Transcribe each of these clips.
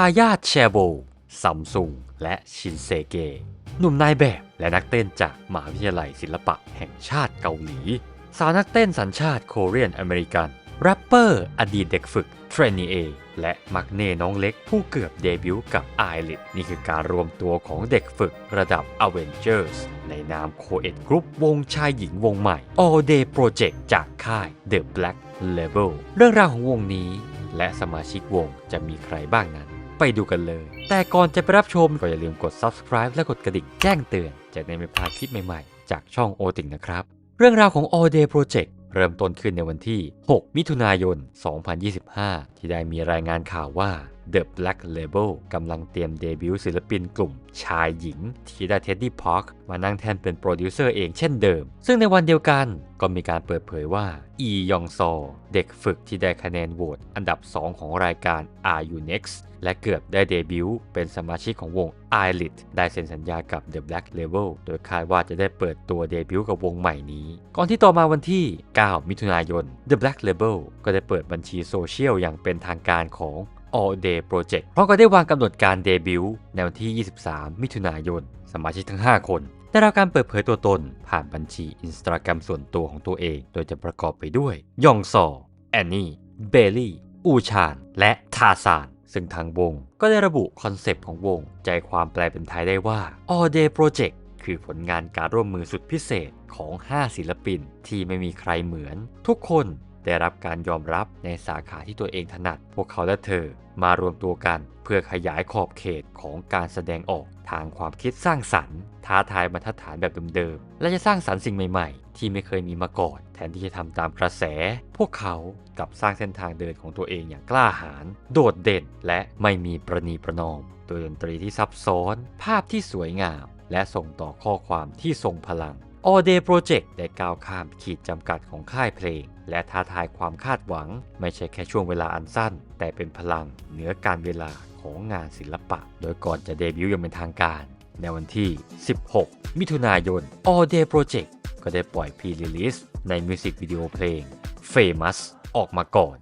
ายาทแชโบซัมซุงและชินเซเกะหนุ่มนายแบบและนักเต้นจากมหาวิทยาลัยศิลปะแห่งชาติเกาหลีสาวนักเต้นสัญชาติโคเรียนอเมริกันแรปเปอร์อดีตเด็กฝึกเทรนนีเอและมักเน่น้องเล็กผู้เกือบเดบิวต์กับ i-LIT นี่คือการรวมตัวของเด็กฝึกระดับ Avengers ในนามโคเอ็ดกรุ๊ปวงชายหญิงวงใหม่ All Day Project จากค่าย The Black Label เรื่องราวของวงนี้และสมาชิกวงจะมีใครบ้างนั้นไปดูกันเลย แต่ก่อนจะไปรับชมก็อย่าลืมกด Subscribe และกดกระดิ่งแจ้งเตือนจะได้ไม่พลาดคลิปใหม่ๆจากช่องโอติงนะครับเรื่องราวของ All Day Projectเริ่มต้นขึ้นในวันที่ 6 มิถุนายน 2025 ที่ได้มีรายงานข่าวว่า The Black Label กำลังเตรียมเดบิวต์ศิลปินกลุ่มชายหญิงที่ได้เท็ดดี้พาร์คมานั่งแทนเป็นโปรดิวเซอร์เองเช่นเดิมซึ่งในวันเดียวกันก็มีการเปิดเผยว่าอียองซอเด็กฝึกที่ได้คะแนนโหวตอันดับ 2 ของรายการ Are You Next และเกือบได้เดบิวต์เป็นสมาชิกของวง i-LIT ได้เซ็นสัญญากับ The Black Label โดยคาดว่าจะได้เปิดตัวเดบิวต์กับวงใหม่นี้ก่อนที่ต่อมาวันที่ 9 มิถุนายน The Black Label ก็ได้เปิดบัญชีโซเชียลอย่างเป็นทางการของ All Day Project เพราะก็ได้วางกำหนดการเดบิวต์ในวันที่ 23 มิถุนายนสมาชิกทั้ง 5 คนได้รับการเปิดเผยตัวตนผ่านบัญชี Instagram ส่วนตัวของตัวเองโดยจะประกอบไปด้วยยองซอแอนนี่เบลลี่อูชานและทาซานซึ่งทางวงก็ได้ระบุคอนเซปต์ของวงใจความแปลเป็นไทยได้ว่า All Day Project คือผลงานการร่วมมือสุดพิเศษของ 5 ศิลปินที่ไม่มีใครเหมือนทุกคนได้รับการยอมรับในสาขาที่ตัวเองถนัดพวกเขาและเธอมารวมตัวกันเพื่อขยายขอบเขตของการแสดงออกทางความคิดสร้างสรรค์ท้าทายบรรทัดฐานแบบเดิมๆและจะสร้างสรรค์สิ่งใหม่ๆที่ไม่เคยมีมาก่อนแทนที่จะทำตามกระแสพวกเขากลับสร้างเส้นทางเดินของตัวเองอย่างกล้าหาญโดดเด่นและไม่มีประนีประนอมโดยดนตรีที่ซับซ้อนภาพที่สวยงามและส่งต่อข้อความที่ทรงพลัง All Day Project ได้ก้าวข้ามขีดจำกัดของค่ายเพลงและท้าทายความคาดหวังไม่ใช่แค่ช่วงเวลาอันสั้นแต่เป็นพลังเหนือการเวลาของงานศิลปะโดยก่อนจะเดบิวต์อย่างเป็นทางการในวันที่ 16 มิถุนายน All Day Project ก็ได้ปล่อยพรีรีลิสในมิวสิกวิดีโอเพลง Famous ออกมาก่อน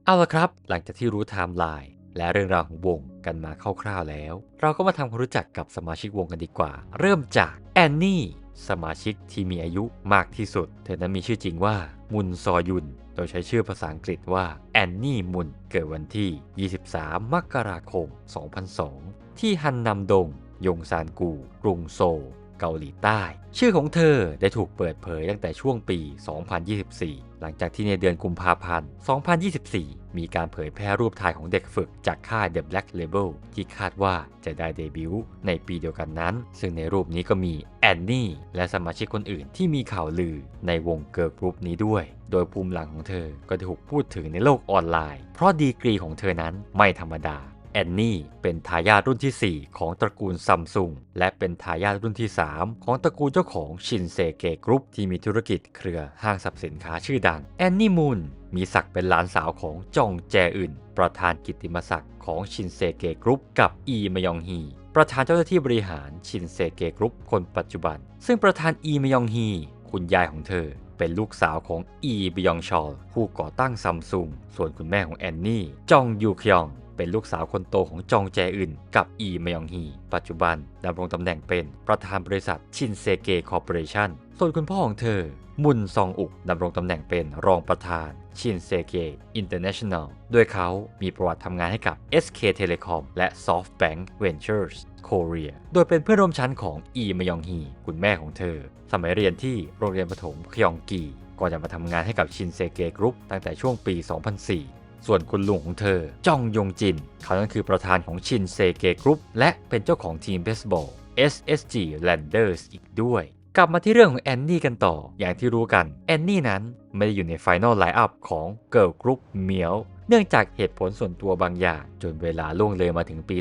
เอาละครับหลังจากที่รู้ไทม์ไลน์และเรื่องราวของวงกันมาคร่าวๆแล้วเราก็มาทำความรู้จักกับสมาชิกวงกันดีกว่าเริ่มจากแอนนี่สมาชิกที่มีอายุมากที่สุดเธอนั้นมีชื่อจริงว่ามุนซอยุนโดยใช้ชื่อภาษาอังกฤษว่าแอนนี่มุนเกิดวันที่ 23 มกราคม 2002 ที่ฮันนัมดงยงซานกูกรุงโซลเกาหลีใต้ชื่อของเธอได้ถูกเปิดเผยตั้งแต่ช่วงปี 2024 หลังจากที่ในเดือนกุมภาพันธ์ 2024 มีการเผยแพร่รูปถ่ายของเด็กฝึกจากค่าย The Black Label ที่คาดว่าจะได้เดบิวต์ในปีเดียวกันนั้นซึ่งในรูปนี้ก็มีแอนนี่และสมาชิกคนอื่นที่มีข่าวลือในวงเกิร์ลกรุ๊ปนี้ด้วยโดยภูมิหลังของเธอก็ถูกพูดถึงในโลกออนไลน์เพราะดีกรีของเธอนั้นไม่ธรรมดาแอนนี่เป็นทายาทรุ่นที่ 4 ของตระกูลซัมซุงและเป็นทายาทรุ่นที่ 3 ของตระกูลเจ้าของชินเซเกะกรุ๊ปที่มีธุรกิจเครือห้างสรรพสินค้าชื่อดังแอนนี่มูนมีศักดิ์เป็นหลานสาวของจองแจอึนประธานกิตติมศักดิ์ของชินเซเกะกรุ๊ปกับอีมยองฮีประธานเจ้าหน้าที่บริหารชินเซเกะกรุ๊ปคนปัจจุบันซึ่งประธานอีมยองฮีคุณยายของเธอเป็นลูกสาวของอีบยองชอลผู้ก่อตั้งซัมซุงส่วนคุณแม่ของแอนนี่จองยูคยองเป็นลูกสาวคนโตของจองแจอึนกับอีมยองฮีปัจจุบันดำรงตำแหน่งเป็นประธานบริษัทชินเซเกะคอร์ปอเรชั่นส่วนคุณพ่อของเธอมุนซองอุกดำรงตำแหน่งเป็นรองประธานชินเซเกะอินเตอร์เนชั่นแนลโดยเขามีประวัติทำงานให้กับ SK Telecom และ SoftBank Ventures Korea โดยเป็นเพื่อนร่วมชั้นของอีมยองฮีคุณแม่ของเธอสมัยเรียนที่โรงเรียนประถมคยองกีก่อนจะมาทำงานให้กับชินเซเกะกรุ๊ปตั้งแต่ช่วงปี 2004 ส่วนคุณลุงของเธอจองยงจินเขานั้นคือประธานของชินเซเกะกรุ๊ปและเป็นเจ้าของทีมเบสบอล SSG Landers อีกด้วยกลับมาที่เรื่องของแอนนี่กันต่ออย่างที่รู้กันแอนนี่นั้นไม่ได้อยู่ในไฟนอลไลน์อัพของเกิร์ลกรุ๊ปเมียว เนื่องจากเหตุผลส่วนตัวบางอย่างจนเวลาล่วงเลยมาถึงปี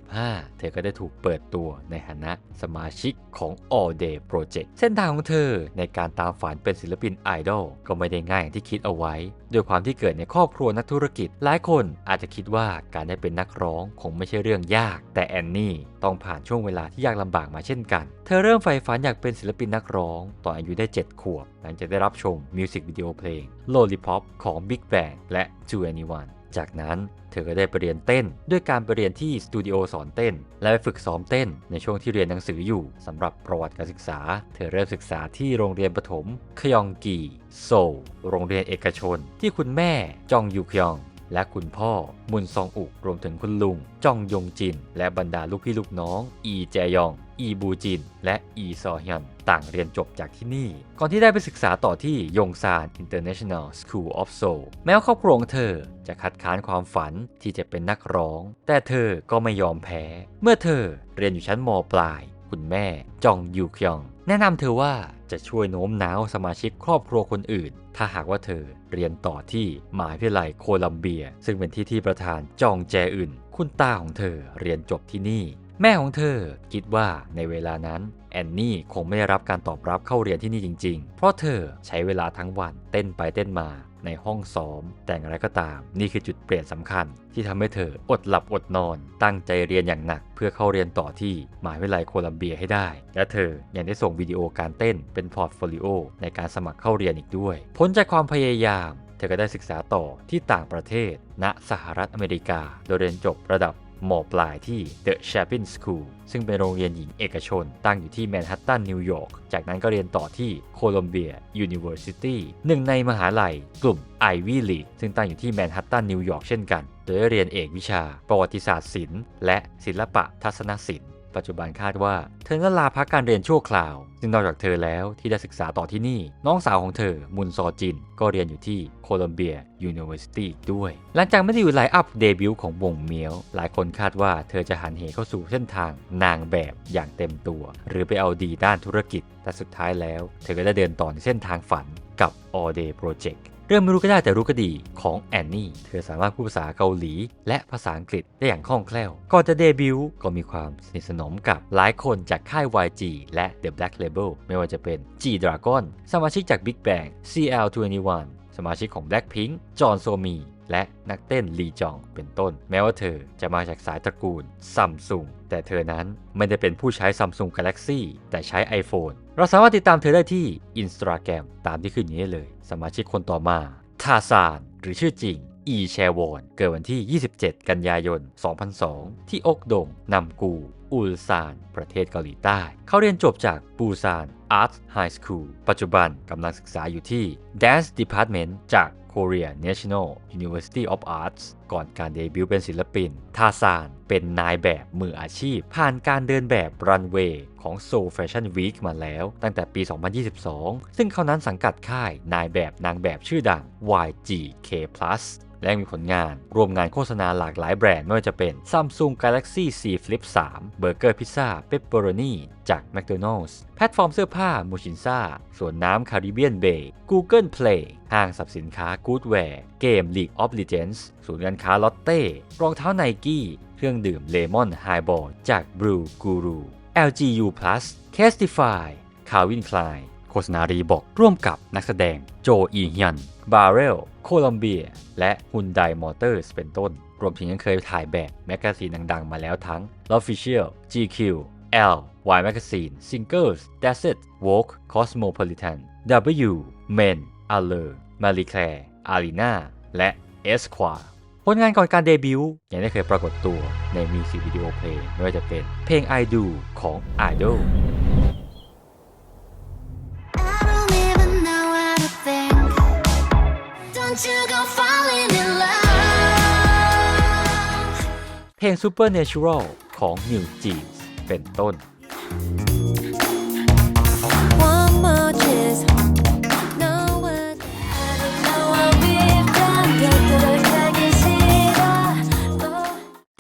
2025 เธอก็ได้ถูกเปิดตัวในฐานะสมาชิกของ All Day Project เส้นทางของเธอในการตามฝันเป็นศิลปินไอดอลก็ไม่ได้ง่ายอย่างที่คิดเอาไว้ด้วยความที่เกิดในครอบครัวนักธุรกิจหลายคนอาจจะคิดว่าการได้เป็นนักร้องคงไม่ใช่เรื่องยากแต่แอนนี่ต้องผ่านช่วงเวลาที่ยากลำบากมาเช่นกันเธอเริ่มใฝ่ฝันอยากเป็นศิลปินนักร้องตอนอายุได้ 7 ขวบหลังจากได้รับชมมิวสิกวิดีโอเพลง Lollipop ของ Big Bang และ 2NE1 จากนั้นเธอก็ได้ไปเรียนเต้นด้วยการไปเรียนที่สตูดิโอสอนเต้นและไปฝึกซ้อมเต้นในช่วงที่เรียนหนังสืออยู่สำหรับประวัติการศึกษาเธอเริ่มศึกษาที่โรงเรียนประถมคยองกีโซลโรงเรียนเอกชนที่คุณแม่จองยูคยองและคุณพ่อมุนซองอุรวมถึงคุณลุงจองยงจินและบรรดาลูกพี่ลูกน้องอีแจยองอีบูจินและอีซอฮยันต่างเรียนจบจากที่นี่ก่อนที่ได้ไปศึกษาต่อที่ยงซาน International School of Seoul แม้ว่าครอบครัวของเธอจะคัดค้านความฝันที่จะเป็นนักร้องแต่เธอก็ไม่ยอมแพ้เมื่อเธอเรียนอยู่ชั้นม.ปลายคุณแม่จองยูคยองแนะนำเธอว่าจะช่วยโน้มน้าวสมาชิกครอบครัวคนอื่นถ้าหากว่าเธอเรียนต่อที่มหาวิทยาลัยโคลัมเบียซึ่งเป็นที่ประธานจองแจอึนคุณตาของเธอเรียนจบที่นี่แม่ของเธอคิดว่าในเวลานั้นแอนนี่คงไม่ได้รับการตอบรับเข้าเรียนที่นี่จริงๆเพราะเธอใช้เวลาทั้งวันเต้นไปเต้นมาในห้องซ้อมแต่อย่างไรก็ตามนี่คือจุดเปลี่ยนสำคัญที่ทำให้เธออดหลับอดนอนตั้งใจเรียนอย่างหนักเพื่อเข้าเรียนต่อที่มหาวิทยาลัยโคลัมเบียให้ได้และเธอยังได้ส่งวิดีโอการเต้นเป็นพอร์ตโฟลิโอในการสมัครเข้าเรียนอีกด้วยผลจากความพยายามเธอก็ได้ศึกษาต่อที่ต่างประเทศณสหรัฐอเมริกาโดยเรียนจบระดับม.ปลายที่ The Chapin School ซึ่งเป็นโรงเรียนหญิงเอกชนตั้งอยู่ที่แมนฮัตตันนิวยอร์กจากนั้นก็เรียนต่อที่โคลัมเบีย University หนึ่งในมหาลัยกลุ่ม Ivy League ซึ่งตั้งอยู่ที่แมนฮัตตันนิวยอร์กเช่นกันโดยเรียนเอกวิชาประวัติศาสตร์ศิลป์และศิลปะทัศนศิลป์ปัจจุบันคาดว่าเธอนั้นลาพักการเรียนชั่วคราวซึ่งนอกจากเธอแล้วที่ได้ศึกษาต่อที่นี่น้องสาวของเธอมุนซอจินก็เรียนอยู่ที่โคลัมเบีย University ด้วยหลังจากไม่ได้อยู่ไลน์อัพเดบิวต์ของวงเมียวหลายคนคาดว่าเธอจะหันเหเข้าสู่เส้นทางนางแบบอย่างเต็มตัวหรือไปเอาดีด้านธุรกิจแต่สุดท้ายแล้วเธอก็ได้เดินต่อในเส้นทางฝันกับ All Day Projectเรื่องไม่รู้ก็ได้แต่รู้ก็ดีของแอนนี่เธอสามารถพูดภาษาเกาหลีและภาษาอังกฤษได้อย่างคล่องแคล่วก่อนจะเดบิวต์ก็มีความสนิทสนมกับหลายคนจากค่าย YG และ The Black Label ไม่ว่าจะเป็น G-Dragon สมาชิกจาก Big Bang CL21 สมาชิกของ Blackpink จอห์นโซมีและนักเต้นลีจองเป็นต้นแม้ว่าเธอจะมาจากสายตระกูลซัมซุงแต่เธอนั้นไม่ได้เป็นผู้ใช้ Samsung Galaxy แต่ใช้ iPhone เราสามารถติดตามเธอได้ที่ Instagram ตามที่ขึ้นอยู่นี้เลยสมาชิกคนต่อมาทาซานหรือชื่อจริงอีแชวอนเกิดวันที่ 27 กันยายน 2002 ที่อกดงนำกูอุลซานประเทศเกาหลีใต้เขาเรียนจบจากปูซาน Art High School ปัจจุบันกำลังศึกษาอยู่ที่ Dance Department จาก Korea National University of Arts ก่อนการเดบิวต์เป็นศิลปินทาซานเป็นนายแบบมืออาชีพผ่านการเดินแบบรันเวย์ของ Seoul Fashion Week มาแล้วตั้งแต่ปี 2022 ซึ่งเขานั้นสังกัดค่ายนายแบบนางแบบชื่อดัง YGK Plus และมีผลงานรวมงานโฆษณาหลากหลายแบรนด์ไม่ว่าจะเป็น Samsung Galaxy Z Flip 3 Burger Pizza Pepperoni จาก McDonald's แพลตฟอร์มเสื้อผ้ามูชินซ่าสวนน้ำ Caribbean Bay Google Play ห้างสรรพสินค้า Goodwear เกม League of Legends ศูนย์การค้า Lotte รองเท้า Nike เครื่องดื่ม Lemon Highball จาก Brew Guru LGU Plus Castify Calvin Klein โฆษณารีบอกร่วมกับนักแสดงโจอีฮยันบาเรลโคลัมเบียและฮุนไดมอเตอร์สเป็นต้นรวมถึงยังเคยถ่ายแบบแมกกาซีนดังๆมาแล้วทั้ง L'Official GQ L Y Magazine Singles Dasset Vogue Cosmopolitan W Men Allure Marie Claire Arena และ Esquire ผลงานก่อนการเดบิวต์ยังได้เคยปรากฏตัวในมิวสิกวิดีโอเพลงไม่ว่าจะเป็นเพลง I Do ของ Idolเพลง Supernatural ของ New Jeans เป็นต้น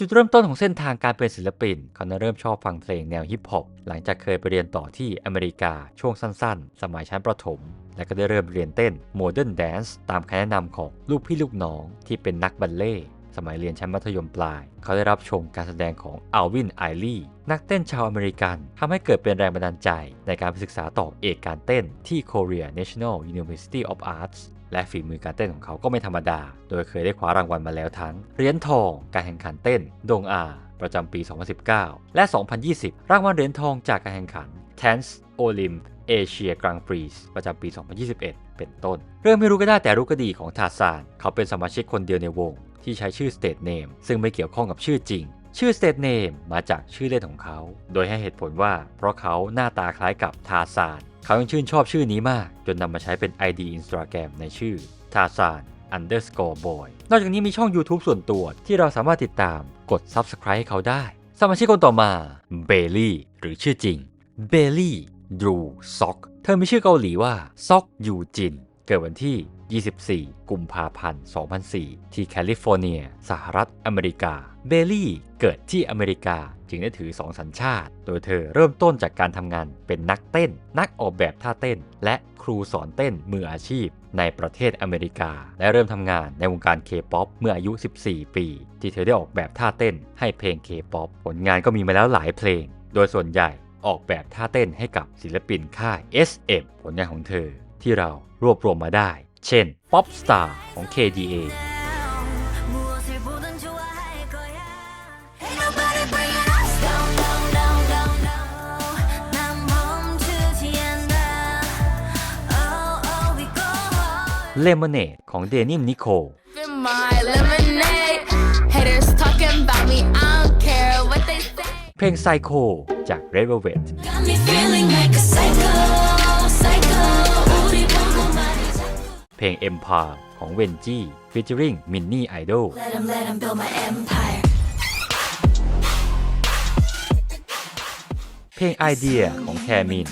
จุดเริ่มต้นของเส้นทางการเป็นศิลปินเขาเริ่มชอบฟังเพลงแนวฮิปฮอปหลังจากเคยไปเรียนต่อที่อเมริกาช่วงสั้นๆสมัยชั้นประถมและก็ได้เริ่มเรียนเต้นโมเดิร์นแดนซ์ตามคำแนะนำของลูกพี่ลูกน้องที่เป็นนักบัลเล่ต์สมัยเรียนชั้นมัธยมปลายเขาได้รับชมการแสดงของอัลวินไอลี่นักเต้นชาวอเมริกันทำให้เกิดเป็นแรงบันดาลใจในการไปศึกษาต่อเอกการเต้นที่ Korea National University of Artsและฝีมือการเต้นของเขาก็ไม่ธรรมดาโดยเคยได้คว้ารางวัลมาแล้วทั้งเหรียญทองการแข่งขันเต้นดงอาประจำปี 2019 และ 2020 รางวัลเหรียญทองจากการแข่งขัน Dance Olymp Asia Grand Prix ประจำปี 2021 เป็นต้นเรื่องไม่รู้ก็ได้แต่รู้ก็ดีของทาซานเขาเป็นสมาชิกคนเดียวในวงที่ใช้ชื่อ Stage Name ซึ่งไม่เกี่ยวข้องกับชื่อจริงชื่อ Stage Name มาจากชื่อเล่นของเขาโดยให้เหตุผลว่าเพราะเขาหน้าตาคล้ายกับทาซานเขายังชื่นชอบชื่อนี้มากจนนำมาใช้เป็น ID Instagram ในชื่อ Tarzan_boy นอกจากนี้มีช่อง YouTube ส่วนตัวที่เราสามารถติดตามกด Subscribe ให้เขาได้สมาชิกคนต่อมาเบลลี่หรือชื่อจริงเบลลี่ดรูซ็อกเธอมีชื่อเกาหลีว่าซ็อกยูจินเกิดวันที่ 24 กุมภาพันธ์ 2004 ที่แคลิฟอร์เนียสหรัฐอเมริกาเบลลี่เกิดที่อเมริกาจึงได้ถือ2 สัญชาติโดยเธอเริ่มต้นจากการทำงานเป็นนักเต้นนักออกแบบท่าเต้นและครูสอนเต้นมืออาชีพในประเทศอเมริกาและเริ่มทำงานในวงการ K-POP เมื่ออายุ 14 ปีที่เธอได้ออกแบบท่าเต้นให้เพลง K-POP ผลงานก็มีมาแล้วหลายเพลงโดยส่วนใหญ่ออกแบบท่าเต้นให้กับศิลปินค่าย SM ผลงานของเธอที่เรารวบรวมมาได้เช่น Pop Star ของ KDA Lemonade ของ Denim Nico เพลง Psycho จาก Red Velvet เพลง Empire ของ Wenji featuring Minnie Idol เพลง Idea ของ Taemin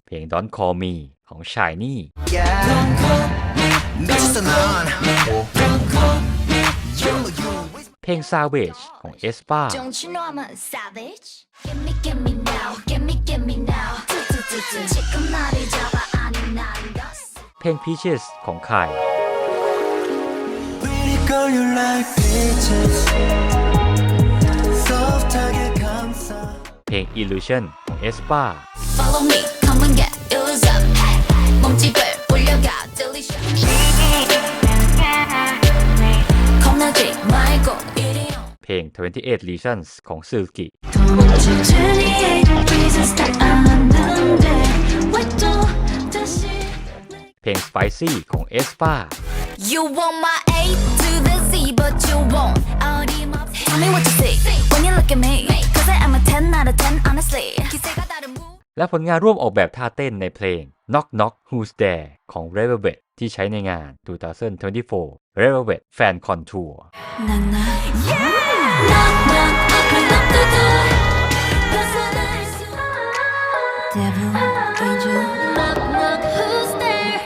เพลง Don't Call Me ของ Shiny เพลง Savage ของ aespa เพลง Peaches ของ Kai เพลง Illusion ของ aespaเพลง 28 Reasons ของ Suki เพลง Spicy ของ aespa You want my A to the Z, but you won't. Tell me what you see when you look at me. Cause I am a 10 out of 10, honestly. 기세가 다른 move. และผลงานร่วมออกแบบท่าเต้นในเพลง Knock Knock Who's There ของ Red Velvet ที่ใช้ในงาน 2024 Red Velvet Fan Contour Yeah! Knock knock, open up the door. 벗어날 수 Devil, angel, knock knock, who's there?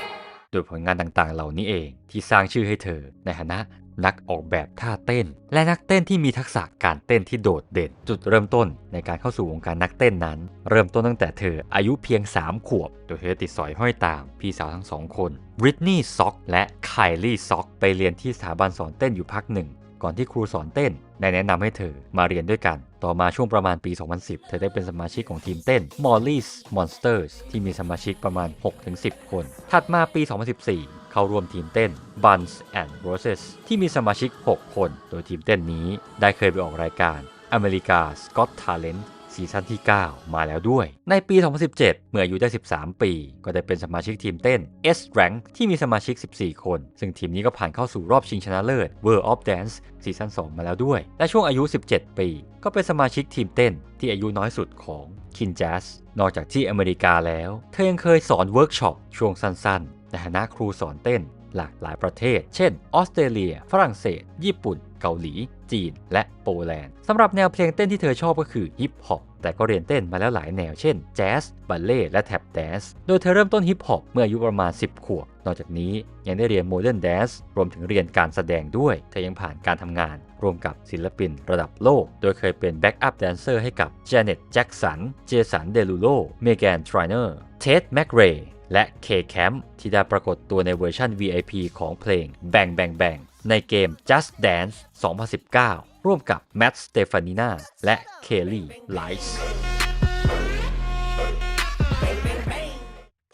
โดยผลงานต่างๆเหล่านี้เองที่สร้างชื่อให้เธอในฐานะนักออกแบบท่าเต้นและนักเต้นที่มีทักษะการเต้นที่โดดเด่นจุดเริ่มต้นในการเข้าสู่วงการนักเต้นนั้นเริ่มต้นตั้งแต่เธออายุเพียง3 ขวบโดยเธอติดสอยห้อยตามพี่สาวทั้ง2 คนบริตนีย์ซ็อกและไคลี่ซ็อกไปเรียนที่สถาบันสอนเต้นอยู่พักหนึ่งก่อนที่ครูสอนเต้นได้แนะนำให้เธอมาเรียนด้วยกันต่อมาช่วงประมาณปี 2010 เธอได้เป็นสมาชิกของทีมเต้น Molly's Monsters ที่มีสมาชิกประมาณ 6-10 คนถัดมาปี 2014 เข้าร่วมทีมเต้น Buns and Roses ที่มีสมาชิก 6 คนโดยทีมเต้นนี้ได้เคยไปออกรายการ America's Got Talent ซีซั่นที่ 9 มาแล้วด้วยในปี 2017 เมื่ออายุได้ 13 ปีก็ได้เป็นสมาชิกทีมเต้น S Rank ที่มีสมาชิก 14 คนซึ่งทีมนี้ก็ผ่านเข้าสู่รอบชิงชนะเลิศ World of Dance ซีซั่น 2 มาแล้วด้วยและช่วงอายุ 17 ปีก็เป็นสมาชิกทีมเต้นที่อายุน้อยสุดของ Kin Jazz นอกจากที่อเมริกาแล้วเธอยังเคยสอนเวิร์กช็อปช่วงสั้นๆในฐานะครูสอนเต้นหลากหลายประเทศเช่นออสเตรเลียฝรั่งเศสญี่ปุ่นเกาหลีจีนและโปแลนด์สำหรับแนวเพลงเต้นที่เธอชอบก็คือฮิปฮอป แต่ก็เรียนเต้นมาแล้วหลายแนวเช่นแจ๊สบัลเล่และแท็บแดนซ์โดยเธอเริ่มต้นฮิปฮอปเมื่ออายุประมาณ10 ขวบนอกจากนี้ยังได้เรียนโมเดิร์นแดนซ์รวมถึงเรียนการแสดงด้วยเธอยังผ่านการทำงานร่วมกับศิลปินระดับโลกโดยเคยเป็นแบ็กอัพแดนเซอร์ให้กับเจเน็ตแจ็กสันเจสันเดลูโลเมแกนทรายเนอร์เท็ดแมคเรย์และ K-Camp ที่ได้ปรากฏตัวในเวอร์ชัน VIP ของเพลง Bang Bang Bang ในเกม Just Dance 2019 ร่วมกับ Matt Stefanina และ Kelly Lights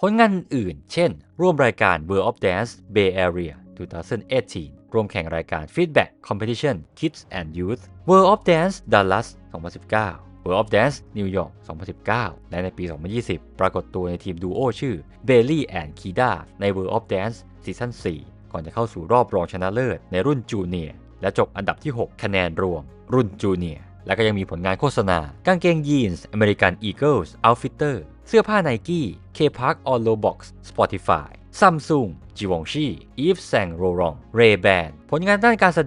ผลงานอื่นเช่นร่วมรายการ World of Dance Bay Area 2018 ร่วมแข่งรายการ Feedback Competition Kids and Youth World of Dance Dallas 2019 World of Dance New York 2019 และในปี 2020 ปรากฏตัวในทีมดูโอชื่อ Bailey and Kida ใน World of Dance ซีซั่น 4 ก่อนจะเข้าสู่รอบรองชนะเลิศในรุ่นจูเนียร์และจบอันดับที่ 6 คะแนนรวมรุ่นจูเนียร์และก็ยังมีผลงานโฆษณากางเกงยีนส์ American Eagles Outfitter เสื้อผ้า Nike K-Park on Roblox Spotify Samsung Givenchy Yves Saint Laurent Ray-Ban ผลงานด้านการแส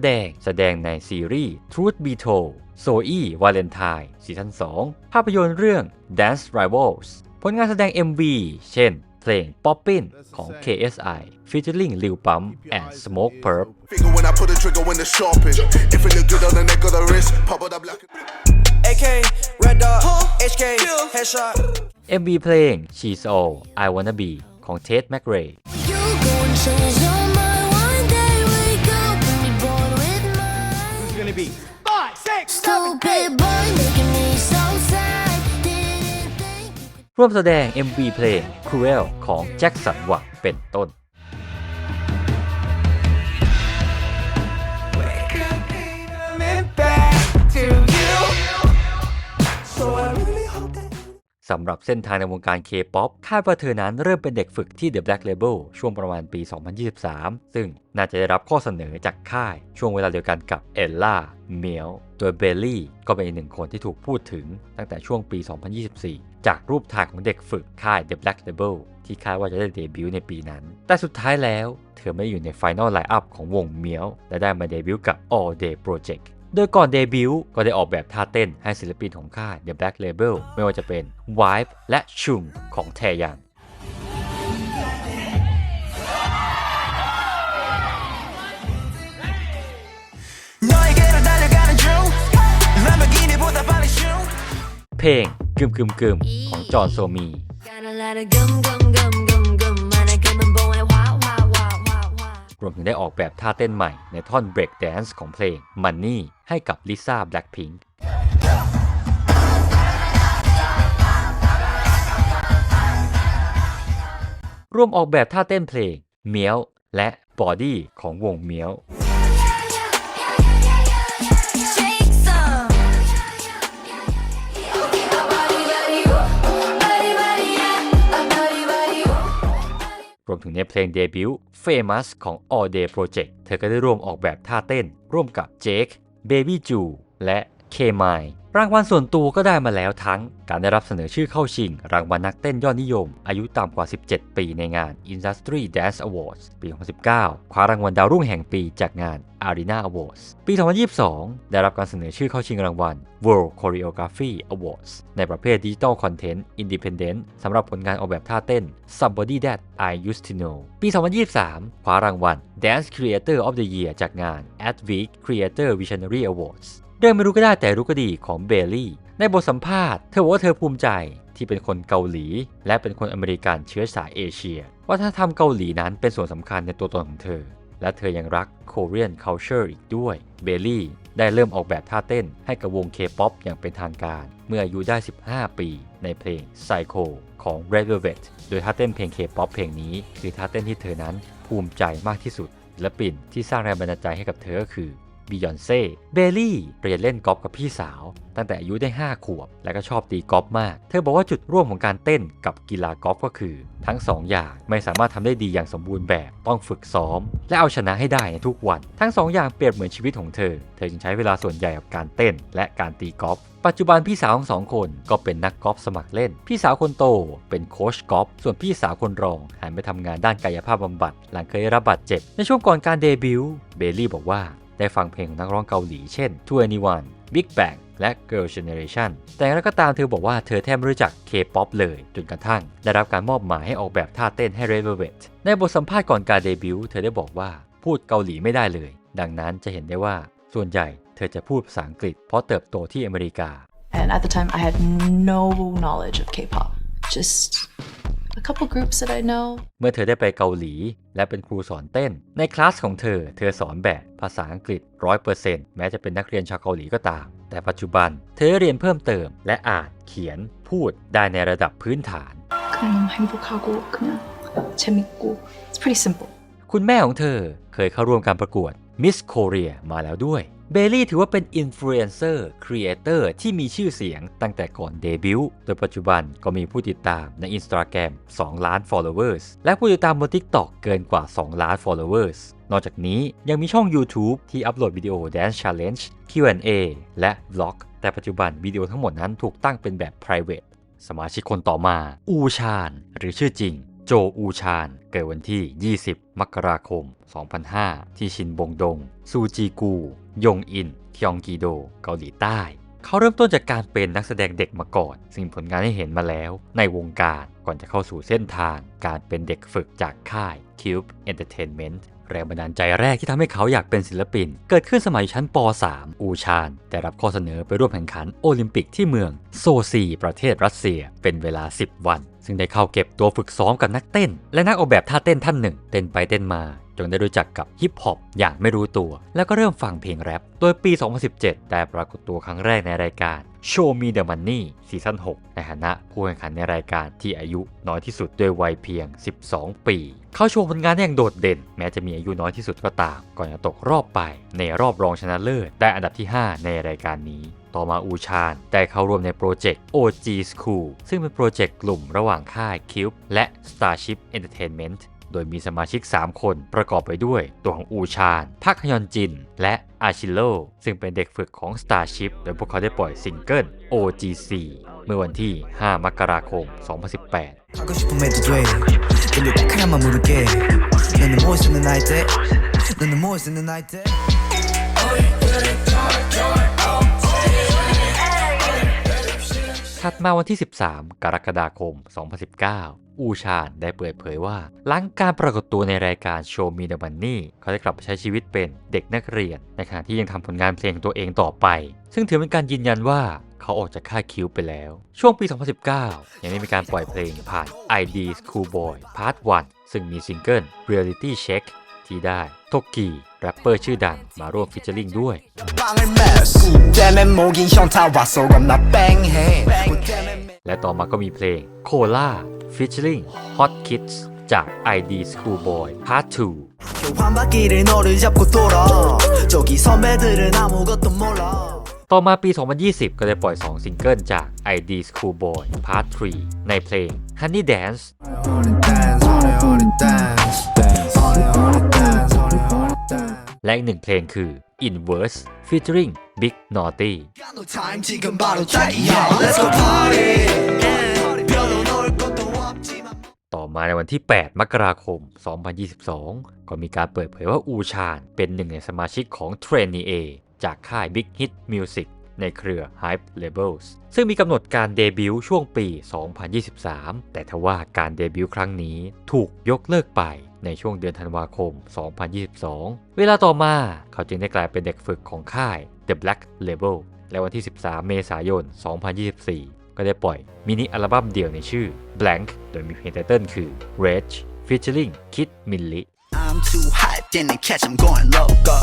ดงในซีรีส์ Truth Be Told Zoe Valentine ซีซั่น 2 ภาพยนตร์เรื่อง Dance Rivals ผลงานแสดง MV เช่นเพลง Poppin ของ KSI featuring Lil Pump and Smoke Perp MV เพลง She's All I Wanna Be ของ Tate McRaeร่วมแสดง MV เพลง Cruel ของแจ็คสันหวังเป็นต้นสำหรับเส้นทางในวงการ K-POP คาดว่าเธอนั้นเริ่มเป็นเด็กฝึกที่ The Black Label ช่วงประมาณปี 2023 ซึ่งน่าจะได้รับข้อเสนอจากค่ายช่วงเวลาเดียวกันกับเอลล่าเมียวโดยเบลลี่ก็เป็นอีกหนึ่งคนที่ถูกพูดถึงตั้งแต่ช่วงปี 2024 จากรูปถ่ายของเด็กฝึกค่าย The Black Label ที่คาดว่าจะได้เดบิวต์ในปีนั้นแต่สุดท้ายแล้วเธอไม่อยู่ใน Final Lineup ของวงเมียวและได้มาเดบิวต์กับ All Day Projectโดยก่อนเดบิวต์ก็ได้ออกแบบท่าเต้นให้ศิลปินของค่าย The Black Label ไม่ว่าจะเป็น Vibe และ ชุงของแทยันเพลงกึมของจอห์นโซมีรวมถึงได้ออกแบบท่าเต้นใหม่ในท่อน Break Dance ของเพลง Money ให้กับลิซ่า Blackpink ร่วมออกแบบท่าเต้นเพลงเมียวและ Body ของวงเมียวรวมถึงในเพลงเดบิวต์ Famous ของ All Day Project เธอก็ได้ร่วมออกแบบท่าเต้นร่วมกับ Jake Baby Ju และ K-Mine รางวัลส่วนตัวก็ได้มาแล้วทั้งการได้รับเสนอชื่อเข้าชิงรางวัลนักเต้นยอดนิยมอายุต่ำกว่า 17 ปีในงาน Industry Dance Awards ปี 2019 คว้ารางวัลดาวรุ่งแห่งปีจากงาน Arena Awards ปี 2022 ได้รับการเสนอชื่อเข้าชิงรางวัล World Choreography Awards ในประเภท Digital Content Independent สำหรับผลงานออกแบบท่าเต้น Somebody That I Used to Know ปี 2023 คว้ารางวัล Dance Creator of the Year จากงาน Adweek Creator Visionary Awardsเรื่องไม่รู้ก็ได้แต่รู้ก็ดีของเบลลี่ในบทสัมภาษณ์เธอบอกว่าเธอภูมิใจที่เป็นคนเกาหลีและเป็นคนอเมริกันเชื้อสายเอเชียวัฒนธรรมเกาหลีนั้นเป็นส่วนสำคัญในตัวตนของเธอและเธอยังรัก Korean culture อีกด้วยเบลลี่ได้เริ่มออกแบบท่าเต้นให้กับวง K-POP อย่างเป็นทางการเมื่ออายุได้ 15 ปีในเพลง Psycho ของ Red Velvet โดยท่าเต้นเพลง K-POP เพลงนี้คือท่าเต้นที่เธอนั้นภูมิใจมากที่สุดศิลปินที่สร้างแรงบันดาลใจให้กับเธอก็คือบียอนเซ่เบลลี่เรียนเล่นกอล์ฟกับพี่สาวตั้งแต่อายุได้5 ขวบและก็ชอบตีกอล์ฟมากเธอบอกว่าจุดร่วมของการเต้นกับกีฬากอล์ฟก็คือทั้ง2 อย่างไม่สามารถทำได้ดีอย่างสมบูรณ์แบบต้องฝึกซ้อมและเอาชนะให้ได้ในทุกวันทั้ง2 อย่างเปรียบเหมือนชีวิตของเธอจึงใช้เวลาส่วนใหญ่กับการเต้นและการตีกอล์ฟปัจจุบันพี่สาวทั้ง2 คนก็เป็นนักกอล์ฟสมัครเล่นพี่สาวคนโตเป็นโค้ชกอล์ฟส่วนพี่สาวคนรองหันไปทำงานด้านกายภาพบำบัดหลังเคยได้รับบาดเจ็บในช่วงก่อนการเดบิวต์เบลลี่บอกว่าได้ฟังเพลงของนักร้องเกาหลีเช่น2NE1 Big Bang และ Girl Generation แต่แล้วก็ตามเธอบอกว่าเธอแทบไม่รู้จัก K-POP เลยจนกระทั่งได้รับการมอบหมายให้ออกแบบท่าเต้นให้ Red Velvet ในบทสัมภาษณ์ก่อนการเดบิวต์เธอได้บอกว่าพูดเกาหลีไม่ได้เลยดังนั้นจะเห็นได้ว่าส่วนใหญ่เธอจะพูดภาษาอังกฤษเพราะเติบโตที่อเมริกา And at the time, I had no knowledge of K-pop. Just a couple groups that I know. เมื่อเธอได้ไปเกาหลีและเป็นครูสอนเต้นในคลาสของเธอสอนแบบภาษาอังกฤษ 100% แม้จะเป็นนักเรียนชาวเกาหลีก็ตามแต่ปัจจุบันเธอเรียนเพิ่มเติมและอ่านเขียนพูดได้ในระดับพื้นฐาน 그냥 너무 행복하고 그냥 재밌고. It's pretty simple. คุณแม่ของเธอเคยเข้าร่วมการประกวด Miss Korea มาแล้วด้วยเบลลี่ถือว่าเป็นอินฟลูเอนเซอร์ครีเอเตอร์ที่มีชื่อเสียงตั้งแต่ก่อนเดบิวต์โดยปัจจุบันก็มีผู้ติดตามใน Instagram 2 ล้าน followers และผู้ติดตามบน TikTok เกินกว่า 2 ล้าน followers นอกจากนี้ยังมีช่อง YouTube ที่อัปโหลดวิดีโอ Dance Challenge Q&A และ Vlog แต่ปัจจุบันวิดีโอทั้งหมดนั้นถูกตั้งเป็นแบบ private สมาชิกคนต่อมาอูชานหรือชื่อจริงโจอูชานเกิดวันที่ 20 มกราคม 2005 ที่ชินบงดง ซูจีกู ยงอินคยองกีโด เกาหลีใต้ เขาเริ่มต้นจากการเป็นนักแสดงเด็กมาก่อนซึ่งผลงานให้เห็นมาแล้วในวงการก่อนจะเข้าสู่เส้นทางการเป็นเด็กฝึกจากค่าย Cube Entertainment แรงบันดาลใจแรกที่ทำให้เขาอยากเป็นศิลปินเกิดขึ้นสมัยชั้นป .3 อูชานได้รับข้อเสนอไปร่วมแข่งขันโอลิมปิกที่เมืองโซซีประเทศรัสเซียเป็นเวลา 10 วันซึ่งได้เข้าเก็บตัวฝึกซ้อมกับนักเต้นและนักออกแบบท่าเต้นท่านหนึ่งเต้นไปเต้นมาจนได้รู้จักกับฮิปฮอปอย่างไม่รู้ตัวแล้วก็เริ่มฟังเพลงแรปโดยปี 2017 ได้ปรากฏตัวครั้งแรกในรายการ Show Me the Money ซีซั่น 6 ในฐานะผู้แข่งขันในรายการที่อายุน้อยที่สุดด้วยวัยเพียง 12 ปี เขาโชว์ผลงานอย่างโดดเด่นแม้จะมีอายุน้อยที่สุดก็ตามก่อนจะตกรอบไปในรอบรองชนะเลิศได้อันดับที่ 5 ในรายการนี้ต่อมาอูชานได้เข้าร่วมในโปรเจกต์ OG School ซึ่งเป็นโปรเจกต์กลุ่มระหว่างค่าย Cube และ Starship Entertainment โดยมีสมาชิก 3 คนประกอบไปด้วยตัวของอูชานพักฮยอนจินและอาชิโร่ซึ่งเป็นเด็กฝึกของ Starship โดยพวกเขาได้ปล่อยซิงเกิล OGC เมื่อวันที่ 5 มกราคม 2018 하고 싶으면 해도 돼 근데 꼭 하나만 물을게 너는 뭐 있었는 나이 때 너는 뭐 있었는 나이 때 ถัดมาวันที่ 13 กรกฎาคม 2019 อูชานได้เปิดเผยว่าหลังการปรากฏตัวในรายการ Show Me the Money เขาได้กลับไปใช้ชีวิตเป็นเด็กนักเรียนในขณะที่ยังทำผลงานเพลงตัวเองต่อไปซึ่งถือเป็นการยืนยันว่าเขาออกจากค่ายคิวไปแล้วช่วงปี 2019 ยังได้มีการปล่อยเพลงผ่าน ID Schoolboy Part 1 ซึ่งมีซิงเกิล Reality Check ที่ได้โทกีแรปเปอร์ชื่อดังมาร่วมฟีเจอริ่งด้วย 빵을 메스 때문에 목이 현타 왔어 겁나 뺑해 และต่อมาก็มีเพลง Cola featuring Hot Kids จาก ID Schoolboy Part 2 한 바퀴를 너를 잡고 돌아 저기 선배들은 아무것도 몰라 ต่อมาปี 2020 ก็ได้ปล่อย 2 ซิงเกิลจาก ID Schoolboy Part 3 ในเพลง Honey Dance และอีกหนึ่งเพลงคือ Inverse featuring Big Naughty time 지금 바로 딱이야 Let's go party 별로 놓을 것도 없지만 ต่อมาในวันที่ 8 มกราคม 2022 ก็มีการเปิดเผยว่าอูชานเป็นหนึ่งในสมาชิกของ Trainee A จากค่าย Big Hit Music ในเครือ Hype Labels ซึ่งมีกำหนดการเดบิวต์ช่วงปี 2023 แต่ทว่าการเดบิวต์ครั้งนี้ถูกยกเลิกไปในช่วงเดือนธันวาคม 2022 เวลาต่อมาเขาจึงได้กลายเป็นเด็กฝึกของค่าย The Black Label และวันที่ 13 เมษายน 2024 ก็ได้ปล่อยมินิอัลบั้มเดี่ยวในชื่อ Blank โดยมีเพลงไตเติ้ลคือ Rage featuring Kid Milli I'm too hot didn't catch I'm going loco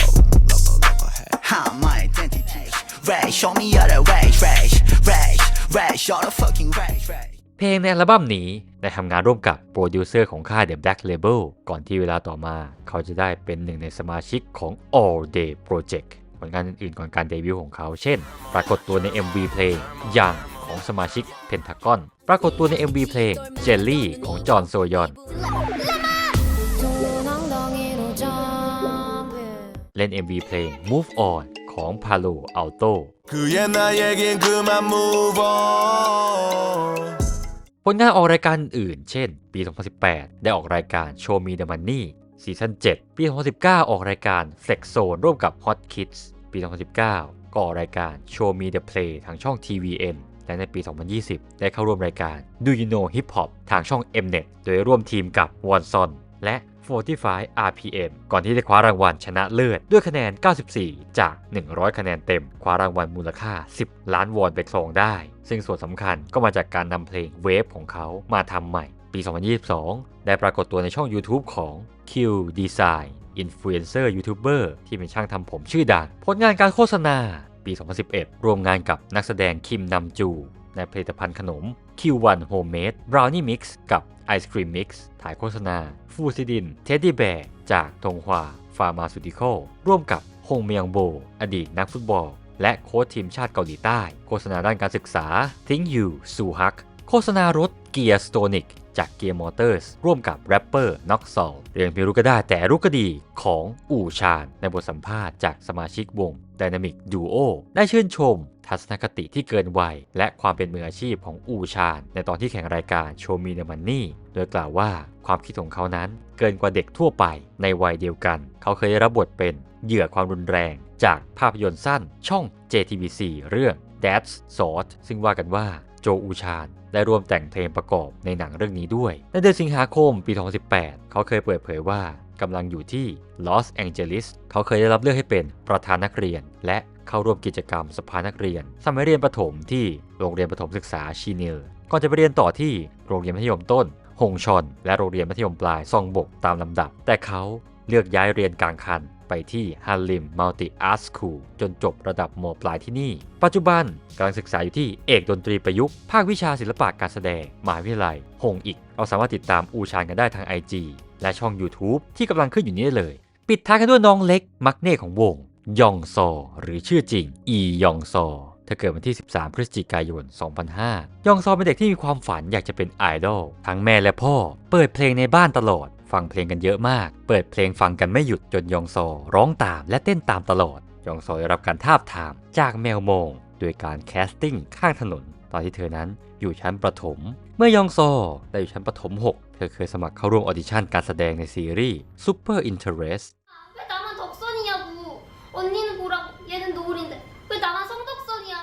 How my identity Rage show me all the rage rage rage rage all the fucking rage rage เพลงในอัลบั้มนี้ได้ทำงานร่วมกับโปรดิวเซอร์ของค่าย The Black Label ก่อนที่เวลาต่อมาเขาจะได้เป็นหนึ่งในสมาชิกของ All Day Project ผลงานอื่นๆก่อนการเดบิวต์ของเขาเช่นปรากฏตัวใน MV เพลง Young ของสมาชิก Pentagon ปรากฏตัวใน MV เพลง Jelly ของจอห์นโซยอนเล่น MV เพลง Move On ของ Palo Alto 그의 나에겐 그만 move on ผลงานออกรายการอื่นเช่นปี 2018 ได้ออกรายการ Show Me the Money ซีซั่น 7 ปี 2019 ออกรายการ Flex Zone ร่วมกับ Hot Kids ปี 2019 ก่อรายการ Show Me the Play ทางช่อง TVN และในปี 2020 ได้เข้าร่วมรายการ Do You Know Hip Hop ทางช่อง Mnet โดยร่วมทีมกับ Wonson และ45 RPM ก่อนที่จะคว้ารางวัลชนะเลิศด้วยคะแนน 94 จาก 100 คะแนนเต็มคว้ารางวัลมูลค่า 10 ล้านวอนไปครองได้ซึ่งส่วนสำคัญก็มาจากการนำเพลงเวฟของเขามาทำใหม่ปี 2022 ได้ปรากฏตัวในช่อง YouTube ของ Q Design อินฟลูเอนเซอร์ยูทูบเบอร์ที่เป็นช่างทำผมชื่อดังผลงานการโฆษณาปี 2011 ร่วมงานกับนักแสดงคิมนัมจูในผลิตภัณฑ์ขนม Q1 Homemade Brownie Mix กับไอศครีมมิกซ์ถ่ายโฆษณาฟูซิดินเท็ดดี้แบร์จากทงฮวาฟาร์มาซูติคอลร่วมกับฮงเมียงโบอดีตนักฟุตบอลและโค้ชทีมชาติเกาหลีใต้โฆษณาด้านการศึกษา Think You ซูฮักโฆษณารถเกียร์สโตนิกจากเกียร์มอเตอร์สร่วมกับแรปเปอร์น็อกซอลเรียนไม่รู้ก็ได้แต่รู้ก็ดีของอู่ชาญในบทสัมภาษณ์จากสมาชิกวง Dynamic Duo ได้ชื่นชมทัศนคติที่เกินวัยและความเป็นมืออาชีพของอู่ชาญในตอนที่แข่งรายการ Show Me the Money โดยกล่าวว่าความคิดของเขานั้นเกินกว่าเด็กทั่วไปในวัยเดียวกันเขาเคยได้รับบทเป็นเหยื่อความรุนแรงจากภาพยนตร์สั้นช่อง JTBC เรื่อง Dad's Sword ซึ่งว่ากันว่าโจอูชาญได้ร่วมแต่งเพลงประกอบในหนังเรื่องนี้ด้วยในเดือนสิงหาคมปี 2018 เขาเคยเปิดเผยว่ากำลังอยู่ที่ลอสแองเจลิสเขาเคยได้รับเลือกให้เป็นประธานนักเรียนและเข้าร่วมกิจกรรมสภานักเรียนสมัยเรียนประถมที่โรงเรียนประถมศึกษาชีเนลก่อนจะไปเรียนต่อที่โรงเรียนมัธยมต้นฮงชอนและโรงเรียนมัธยมปลายซองบกตามลำดับแต่เขาเลือกย้ายเรียนกลางคันไปที่ฮันลิมมัลติอาร์ตสคูลจนจบระดับม.ปลายที่นี่ปัจจุบันกำลังศึกษาอยู่ที่เอกดนตรีประยุกต์ภาควิชาศิลปะการแสดงมหาวิทยาลัยฮงอีกเราสามารถติดตามอูชานกันได้ทาง IG และช่อง YouTube ที่กำลังขึ้นอยู่นี้ได้เลยปิดท้ายกันด้วยน้องเล็กมักเน่ของวงยองซอหรือชื่อจริงอียองซอเธอเกิดวันที่ 13 พฤศจิกายน 2005 ยองซอเป็นเด็กที่มีความฝันอยากจะเป็นไอดอลทั้งแม่และพ่อเปิดเพลงในบ้านตลอดฟังเพลงกันเยอะมากเปิดเพลงฟังกันไม่หยุดจนยองซอร้องตามและเต้นตามตลอดยองซอได้รับการทาบทามจากแมวมองโดยการแคสติ้งข้างถนนตอนที่เธอนั้นอยู่ชั้นประถมเมื่อยองซอได้อยู่ชั้นประถม 6 เธอเคยสมัครเข้าร่วมออดิชั่นการแสดงในซีรีส์ Super Interest 왜 나만 덕선이냐고. 언니는 보라고. 얘는 노을인데. 왜 나만 성덕선이야.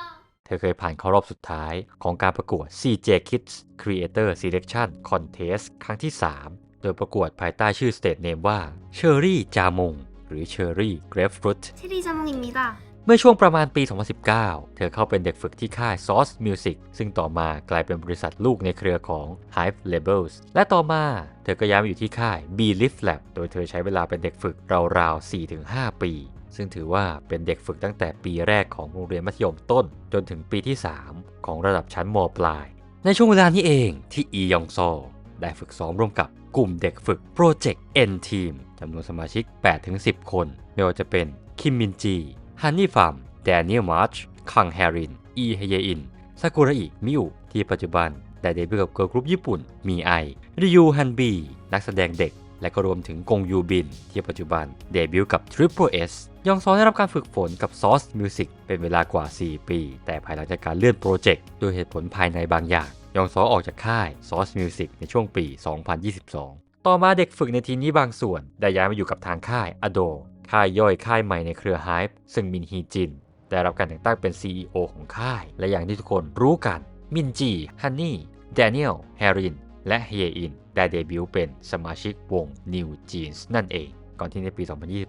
เธอเคยผ่านเข้ารอบสุดท้ายของการประกวด CJ Kids Creator Selection Contest ครั้งที่ 3 โดยประกวดภายใต้ชื่อ Stage Name ว่า Cherry Jamong หรือ Cherry Grapefruit 체리 자몽입니다. เมื่อช่วงประมาณปี 2019 เธอเข้าเป็นเด็กฝึกที่ค่าย Source Music ซึ่งต่อมากลายเป็นบริษัทลูกในเครือของ Hype Labels และต่อมาเธอก็ย้ายมาอยู่ที่ค่าย B-Lift Lab โดยเธอใช้เวลาเป็นเด็กฝึกราวๆ 4-5 ปี ซึ่งถือว่าเป็นเด็กฝึกตั้งแต่ปีแรกของโรงเรียนมัธยมต้นจนถึงปีที่ 3 ของระดับชั้นม.ปลาย ในช่วงเวลานี้เองที่อียองซอได้ฝึกซ้อมร่วมกับกลุ่มเด็กฝึก Project N Team จำนวนสมาชิก 8-10 คนไม่ว่าจะเป็นคิมมินจีฮันนี่ฟาร์มแดเนียลมาร์ชคังแฮรินอีเฮเยอินซากุระอิมิวที่ปัจจุบันได้เดบิวต์กับเกิร์ลกรุ๊ปญี่ปุ่นมีไอริยูฮันบีนักแสดงเด็กและก็รวมถึงกงยูบินที่ปัจจุบันเดบิวต์กับ Triple S ยองซอได้รับการฝึกฝนกับ Source Music เป็นเวลากว่า 4 ปีแต่ภายหลังจากการเลื่อนโปรเจกต์ด้วยเหตุผลภายในบางอย่างยองซอออกจากค่าย Source Music ในช่วงปี 2022 ต่อมาเด็กฝึกในทีมนี้บางส่วนได้ย้ายมาอยู่กับทางค่าย Adoค่ายย่อยค่ายใหม่ในเครือ Hype ซึ่งมินฮีจินได้รับการแต่งตั้งเป็น CEO ของค่ายและอย่างที่ทุกคนรู้กันมินจีฮันนี่แดเนียลแฮรินและเฮอินได้เดบิวต์เป็นสมาชิกวง New Jeans นั่นเองก่อนที่ในปี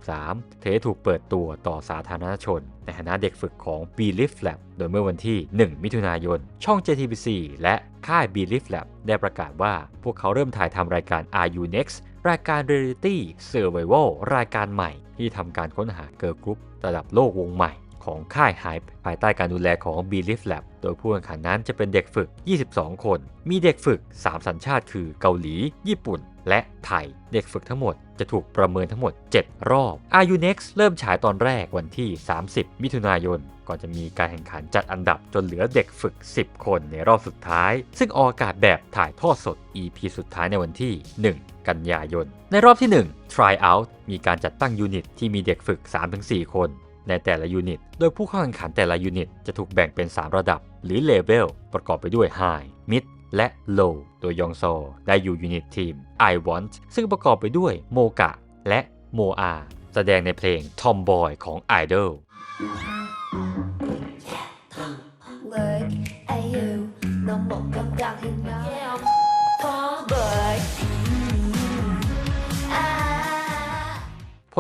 2023 เธอได้ถูกเปิดตัวต่อสาธารณชนในฐานะเด็กฝึกของ B-Lift Lab โดยเมื่อวันที่ 1 มิถุนายนช่อง JTBC และค่าย B-Lift Lab ได้ประกาศว่าพวกเขาเริ่มถ่ายทำรายการ Are You Next รายการ Reality Survival รายการใหม่ที่ทำการค้นหาเกิร์ลกรุ๊ประดับโลกวงใหม่ของค่าย Hype ภายใต้การดูแลของ B-Lift Lab โดยผู้แข่งขันนั้นจะเป็นเด็กฝึก 22 คน มีเด็กฝึก 3 สัญชาติคือเกาหลี ญี่ปุ่น และไทย เด็กฝึกทั้งหมดจะถูกประเมินทั้งหมด 7 รอบ Are You Next เริ่มฉายตอนแรกวันที่ 30 มิถุนายน ก่อนจะมีการแข่งขันจัดอันดับจนเหลือเด็กฝึก 10 คนในรอบสุดท้าย ซึ่งออกอากาศแบบถ่ายทอดสด EP สุดท้ายในวันที่ 1 กันยายน ในรอบที่ 1 Try Out มีการจัดตั้งยูนิตที่มีเด็กฝึก 3-4 คนในแต่ละยูนิต โดยผู้เข้าแข่งขันแต่ละยูนิตจะถูกแบ่งเป็น 3 ระดับหรือเลเวลประกอบไปด้วย High Mid และ Low โดยยองซอได้อยู่ยูนิตทีม I Want ซึ่งประกอบไปด้วยโมกะและโมอาแสดงในเพลง Tomboy ของ Idol ผ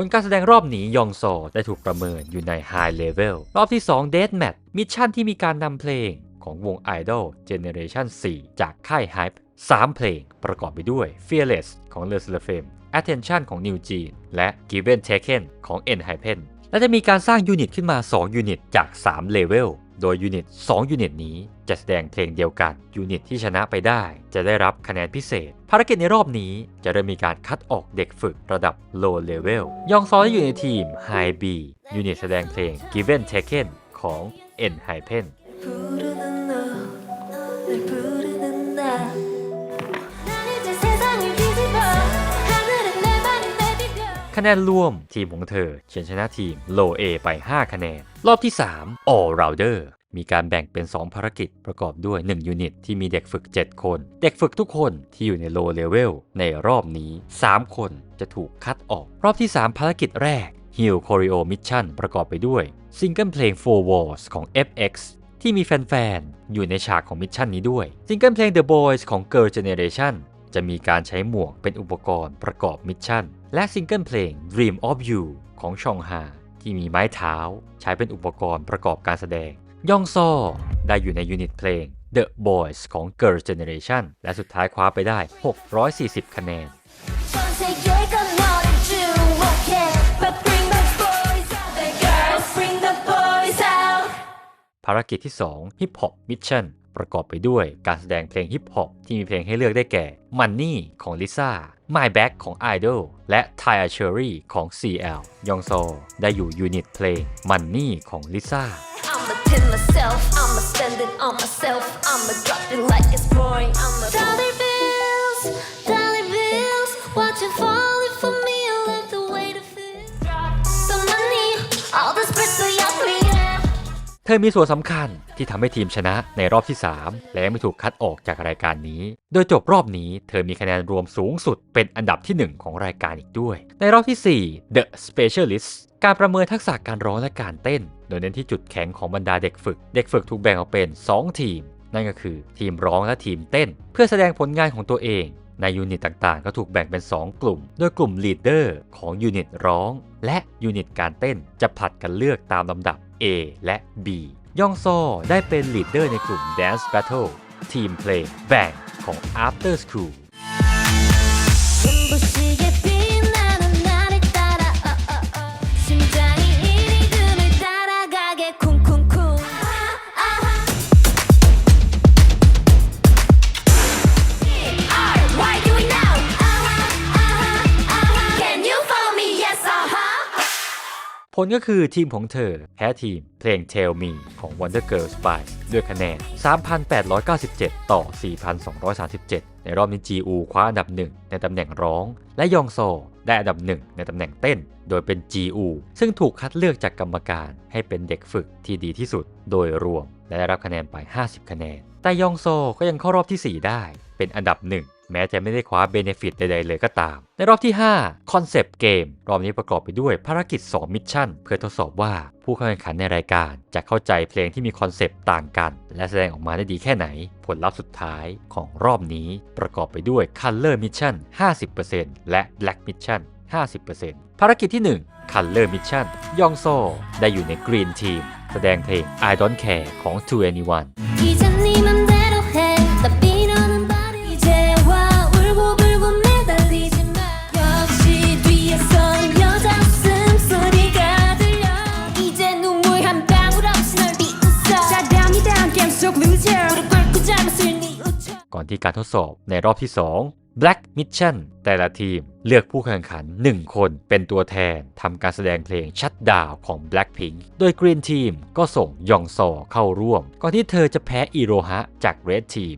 ลการแสดงรอบนี้ยองซอได้ถูกประเมินอยู่ใน High Level รอบที่ 2 Death Match มิชชั่นที่มีการนำเพลงของวง Idol Generation 4 จากค่าย Hype 3 เพลงประกอบไปด้วย Fearless ของ Le Sserafim Attention ของ New Jeans และ Given Taken ของ ENHYPEN และจะมีการสร้างยูนิตขึ้นมา 2 ยูนิตจาก 3 เลเวลโดยยูนิต 2 ยูนิตนี้จะแสดงเพลงเดียวกันยูนิตที่ชนะไปได้จะได้รับคะแนนพิเศษภารกิจในรอบนี้จะเริ่มมีการคัดออกเด็กฝึกระดับ Low Level ยองซอได้อยู่ในทีม High B ยูนิตแสดงเพลง Given Taken ของ ENHYPENคะแนนรวมทีมของเธอเฉือนชนะทีม Low A ไป 5 คะแนนรอบที่ 3 All Rounder มีการแบ่งเป็น 2 ภารกิจประกอบด้วย 1 ยูนิตที่มีเด็กฝึก 7 คน เด็กฝึกทุกคนที่อยู่ใน Low Level ในรอบนี้ 3 คนจะถูกคัดออกรอบที่ 3 ภารกิจแรก Heal Choreo Mission ประกอบไปด้วยซิงเกิลเพลง Four Walls ของ FX ที่มีแฟนๆอยู่ในฉากของมิชชั่นนี้ด้วยซิงเกิลเพลง The Boys ของ Girl Generation จะมีการใช้หมวกเป็นอุปกรณ์ประกอบมิชชั่นและซิงเกิลเพลง Dream of You ของชองฮาที่มีไม้เท้าใช้เป็นอุปกรณ์ประกอบการแสดงยองซอได้อยู่ในยูนิตเพลง The Boys ของ Girl Generation และสุดท้ายคว้าไปได้ 640 คะแนนภารกิจที่ 2 Hip Hop Mission ประกอบไปด้วยการแสดงเพลงฮิปฮอปที่มีเพลงให้เลือกได้แก่ Money ของ Lisa My Back ของ Idol และ Thai Cherry ของ CL ยองซอได้อยู่ยูนิตเพลง Money ของ Lisa I'ma pin myself, I'ma spend it on myself, I'ma drop it like it's pouring. Dollar bills, watch it falling for me. I love the way to feel. Some money, all this pressure on me. เธอมีส่วนสำคัญที่ทำให้ทีมชนะในรอบที่ 3 และไม่ถูกคัดออกจากรายการนี้ โดยจบรอบนี้เธอมีคะแนนรวมสูงสุดเป็นอันดับที่ 1 ของรายการอีกด้วยในรอบที่ 4 The Specialist การประเมินทักษะการร้องและการเต้นโดยเน้นที่จุดแข็งของบรรดาเด็กฝึกถูกแบ่งออกเป็น 2 ทีมนั่นก็คือทีมร้องและทีมเต้นเพื่อแสดงผลงานของตัวเองในยูนิตต่างๆก็ถูกแบ่งเป็น 2 กลุ่มโดยกลุ่มลีดเดอร์ของยูนิตร้องและยูนิตการเต้นจะผลัดกันเลือกตามลำดับ A และ B ยองซอได้เป็นลีดเดอร์ในกลุ่ม Dance Battle ทีมเพลง Bang ของ After Schoolผลก็คือทีมของเธอแพ้ทีมเพลง Tell Me ของ Wonder Girls ไปด้วยคะแนน 3,897 ต่อ 4,237 ในรอบนี้ GU คว้าอันดับ 1 ในตำแหน่งร้องและยองซอได้อันดับ 1 ในตำแหน่งเต้นโดยเป็น GU ซึ่งถูกคัดเลือกจากกรรมการให้เป็นเด็กฝึกที่ดีที่สุดโดยรวมและได้รับคะแนนไป 50 คะแนนแต่ยองซอก็ยังเข้ารอบที่ 4 ได้เป็นอันดับ 1แม้จะไม่ได้คว้าเบเนฟิตใดๆเลยก็ตามในรอบที่ 5 คอนเซปต์เกมรอบนี้ประกอบไปด้วยภารกิจ 2 มิชชั่นเพื่อทดสอบว่าผู้เข้าแข่งขันในรายการจะเข้าใจเพลงที่มีคอนเซปต์ต่างกันและแสดงออกมาได้ดีแค่ไหนผลลัพธ์สุดท้ายของรอบนี้ประกอบไปด้วย Color Mission 50% และ Black Mission 50% ภารกิจที่ 1 Color Mission ยองซอได้อยู่ใน Green Team แสดงเพลง I Don't Care ของ 2NE1ก่อนที่การทดสอบในรอบที่ 2 Black Mission แต่ละทีมเลือกผู้แข่งขัน 1 คนเป็นตัวแทนทำการแสดงเพลง Shutdown ของ Blackpink โดย Green Team ก็ส่งยองซอเข้าร่วมก่อนที่เธอจะแพ้อีโรฮะจาก Red Team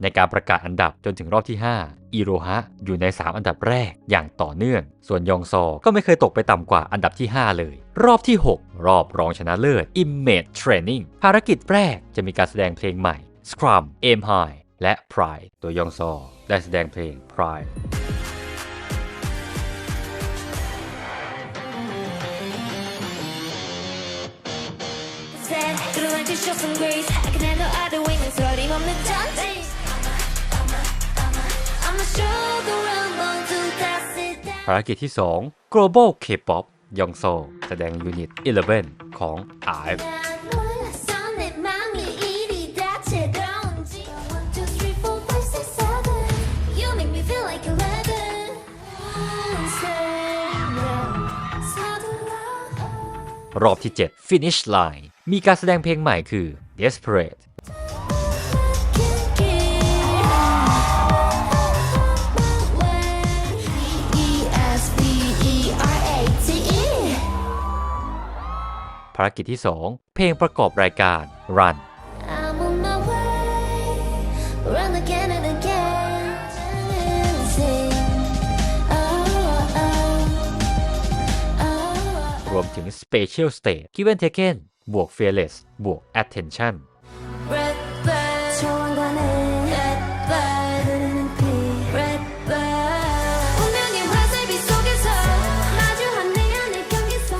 ใน ในการประกาศอันดับจนถึงรอบที่ 5 อิโรฮะอยู่ใน 3 อันดับแรกอย่างต่อเนื่องส่วนยองซอก็ไม่เคยตกไปต่ำกว่าอันดับที่ 5 เลยรอบที่ 6 รอบรองชนะเลิศ Image Training ภารกิจแรกจะมีการแสดงเพลงใหม่ Scrum Aim High และ Pride ตัวยองซอได้แสดงเพลง Pride Said, "You'd like to show some grace. I can handle either way. 난 소리 없는 잔치. I'ma show the realm on to pass it down. ภารกิจที่ 2 Global K-pop ยองซอแสดงยูนิต 11 ของ IVE 난 몰랐어 내 맘이 이리 다채로운지. 1, 2, 3, 4, 5, 6, 7. You make me feel like 11. 서둘러. รอบที่ 7 Finish Line มีการแสดงเพลงใหม่คือ Desperate Desperate. ภารกิจที่ 2 เพลงประกอบรายการ Run I'm on my way, run again and again. Sing. Oh, oh, oh. รวมถึง Special Stage Given Taken บวก Fearless บวก Attention Red bird, 초원가는 red bird, 흐르는 피 red bird. 운명의 화살비 속에서 마주한 내 안의 경계선.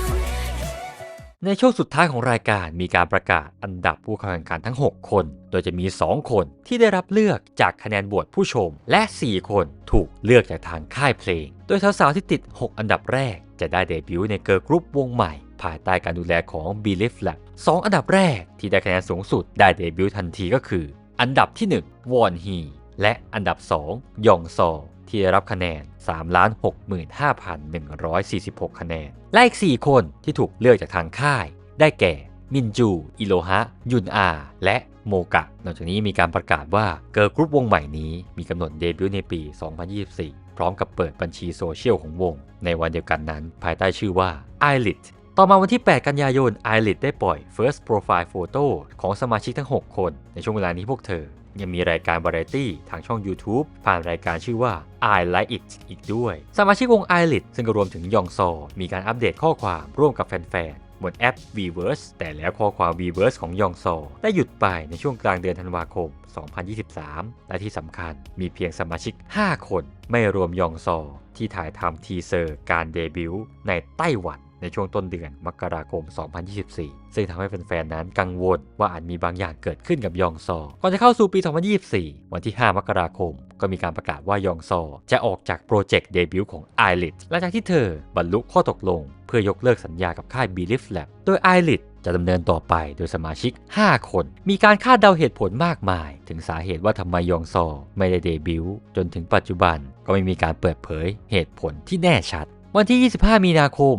ในช่วงสุดท้ายของรายการมีการประกาศอันดับผู้เข้าแข่งขันทั้ง 6 คน โดยจะมี 2 คนที่ได้รับเลือกจากคะแนนโหวตผู้ชม และ 4 คนถูกเลือกจากทางค่ายเพลง โดยสาวๆที่ติด 6 อันดับแรกจะได้เดบิวต์ในเกิร์ลกรุ๊ปวงใหม่ ภายใต้การดูแลของ Belief Lab 2 อันดับแรกที่ได้คะแนนสูงสุดได้เดบิวต์ทันทีก็คือ อันดับที่ 1 วอนฮีและอันดับ 2 ยองซอที่ได้รับคะแนน 365,146 คะแนน และอีก 4 คนที่ถูกเลือกจากทางค่าย ได้แก่ มินจู อิโรฮะ ยุนอา และโมกะ นอกจากนี้มีการประกาศว่าเกิร์ลกรุ๊ปวงใหม่นี้มีกำหนดเดบิวต์ในปี 2024 พร้อมกับเปิดบัญชีโซเชียลของวง ในวันเดียวกันนั้นภายใต้ชื่อว่า ILIT ต่อมาวันที่ 8 กันยายน ILIT ได้ปล่อย First Profile Photo ของสมาชิกทั้ง 6 คน ในช่วงเวลานี้พวกเธอยังมีรายการวาไรตี้ทางช่อง YouTube ผ่านรายการชื่อว่า I Like It อีกด้วย สมาชิกวง ILIT ซึ่งก็รวมถึงยองซอมีการอัปเดตข้อความร่วมกับแฟนๆบนแอป Weverse แต่แล้วข้อความ Weverse ของยองซอได้หยุดไปในช่วงกลางเดือนธันวาคม 2023 และที่สำคัญมีเพียงสมาชิก 5 คนไม่รวมยองซอที่ถ่ายทำทีเซอร์การเดบิวต์ในไต้หวันในช่วงต้นเดือนมกราคม 2024 ซึ่งทำให้แฟนๆนั้นกังวลว่าอาจมีบางอย่างเกิดขึ้นกับยองซอก่อนจะเข้าสู่ปี 2024 วันที่ 5 มกราคมก็มีการประกาศว่ายองซอจะออกจากโปรเจกต์เดบิวต์ของ ILIT หลังจากที่เธอบรรลุข้อตกลงเพื่อยกเลิกสัญญากับค่าย Belief Lab โดย ILIT จะดำเนินต่อไปโดยสมาชิก 5 คน มีการคาดเดาเหตุผลมากมายถึงสาเหตุว่าทำไมยองซอไม่ได้เดบิวต์จนถึงปัจจุบันก็ไม่มีการเปิดเผยเหตุผลที่แน่ชัดวันที่ 25 มีนาคม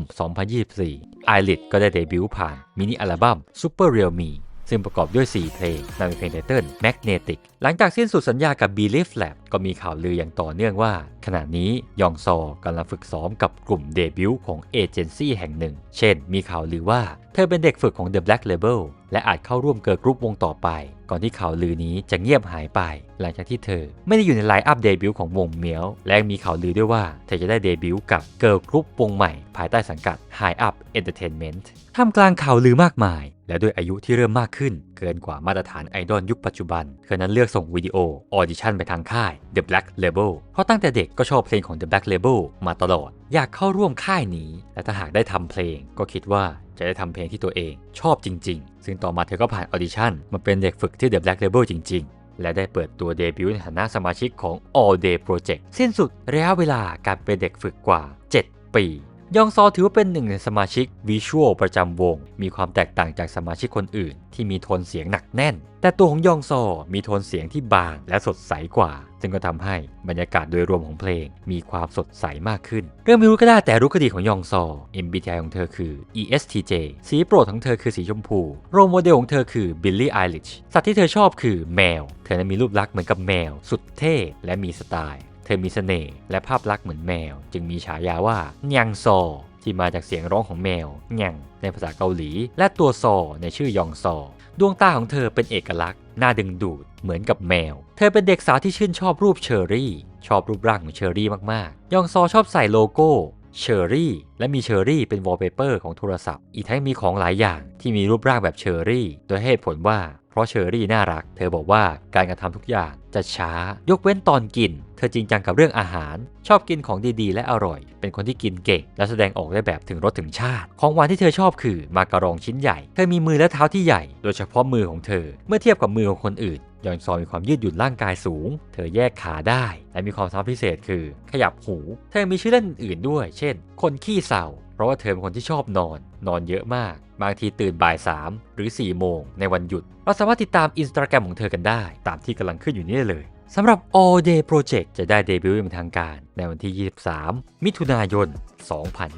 2024 ILIT ก็ได้เดบิวต์ผ่านมินิอัลบั้ม Super Real Me ซึ่งประกอบด้วย 4 เพลงนำเพลงไตเติ้ล Magnetic หลังจากสิ้นสุดสัญญากับ Belief Lab ก็มีข่าวลืออย่างต่อเนื่องว่าขณะนี้ยองซอกำลังฝึกซ้อมกับกลุ่มเดบิวต์ของเอเจนซี่แห่งหนึ่งเช่นมีข่าวลือว่าเธอเป็นเด็กฝึกของ The Black Label และอาจเข้าร่วมเกิร์ลกรุ๊ปวงต่อไปก่อนที่ข่าวลือนี้จะเงียบหายไปหลังจากที่เธอไม่ได้อยู่ในไลน์อัพเดบิวต์ของวงเมียวและมีข่าวลือด้วยว่าเธอจะได้เดบิวต์กับเกิร์ลกรุ๊ปวงใหม่ภายใต้สังกัด High Up Entertainment ท่ามกลางข่าวลือมากมายและด้วยอายุที่เริ่มมากขึ้นเกินกว่ามาตรฐานไอดอลยุคปัจจุบันเธอนั้นเลือกส่งวิดีโอออดิชั่นไปทางค่าย The Black Label เพราะตั้งแต่เด็กก็ชอบเพลงของ The Black Label มาตลอดอยากเข้าร่วมค่ายนี้และถ้าหากได้ทำเพลงก็คิดว่าจะได้ทำเพลงที่ตัวเองชอบจริงๆซึ่งต่อมาเธอก็ผ่านออดิชั่นมาเป็นเด็กฝึกที่ The Black Label จริงๆและได้เปิดตัวเดบิวต์ในฐานะสมาชิกของ All Day Project สิ้นสุดระยะเวลาการเป็นเด็กฝึกกว่า 7 ปียองซอถือว่าเป็นหนึ่งในสมาชิกวิชวลประจำวงมีความแตกต่างจากสมาชิกคนอื่นที่มีโทนเสียงหนักแน่นแต่ตัวของยองซอมีโทนเสียงที่บางและสดใสกว่าซึ่งก็ทำให้บรรยากาศโดยรวมของเพลงมีความสดใสมากขึ้นเรื่องไม่รู้ก็ได้แต่รู้คดีของยองซอ MBTI ของเธอคือ ESTJ สีโปรดของเธอคือสีชมพูโรลโมเดลของเธอคือ Billie Eilish สัตว์ที่เธอชอบคือแมวเธอนั้นมีรูปลักษณ์เหมือนกับแมวสุดเท่และมีสไตล์เธอมีเสน่ห์และภาพลักษณ์เหมือนแมวจึงมีฉายาว่ายังซอที่มาจากเสียงร้องของแมวยังในภาษาเกาหลีและตัวซอในชื่อยองซอดวงตาของเธอเป็นเอกลักษณ์ น่าดึงดูดเหมือนกับแมวเธอเป็นเด็กสาวที่ชื่นชอบรูปเชอรี่ชอบรูปร่างของเชอรี่มากๆยองซอชอบใส่โลโก้เชอรี่และมีเชอรี่เป็นวอลเปเปอร์ของโทรศัพท์อีกทั้งมีของหลายอย่างที่มีรูปร่างแบบเชอรี่โดยให้เหตุผลว่าเพราะเชอรี่น่ารักเธอบอกว่าการกระทำทุกอย่างจะช้ายกเว้นตอนกินเธอจริงจังกับเรื่องอาหารชอบกินของดีๆและอร่อยเป็นคนที่กินเก่งและแสดงออกได้แบบถึงรสถึงชาติของหวานที่เธอชอบคือมาการองชิ้นใหญ่เธอมีมือและเท้าที่ใหญ่โดยเฉพาะมือของเธอเมื่อเทียบกับมือของคนอื่นยองซอมีความยืดหยุ่นร่างกายสูงเธอแยกขาได้และมีความสามารถพิเศษคือขยับหูเธอมีชื่อเล่นอื่นๆด้วยเช่นคนขี้เศร้าเพราะว่าเธอเป็นคนที่ชอบนอนเยอะมากบางทีตื่นบ่าย3หรือ4โมงในวันหยุดเราสามารถติดตาม Instagram ของเธอกันได้ตามที่กำลังขึ้นอยู่นี่เลยสำหรับ All Day Project จะได้เดบิวต์เป็นทางการในวันที่23มิถุนายน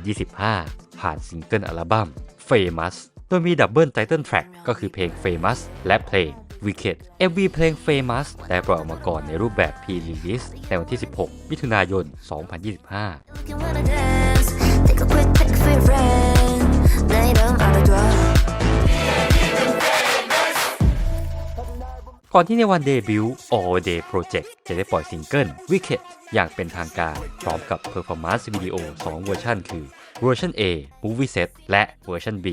2025ผ่านซิงเกิลอัลบั้ม Famous โดยมีดับเบิลไตเติลแทร็กก็คือเพลง Famous และเพลง Wicked MV เพลง Famous ได้ปล่อยออกมาก่อนในรูปแบบ Pre-release ในวันที่16มิถุนายน2025 You wanna dance? Take a quick pic for your friend. 내 이름 알아둬. ก่อนที่ในวันเดบิวต์ All Day Project จะได้ปล่อยซิงเกิล Wicked อย่างเป็นทางการพร้อมกับ Performance Video 2 เวอร์ชันคือเวอร์ชัน A Movie Set และเวอร์ชัน B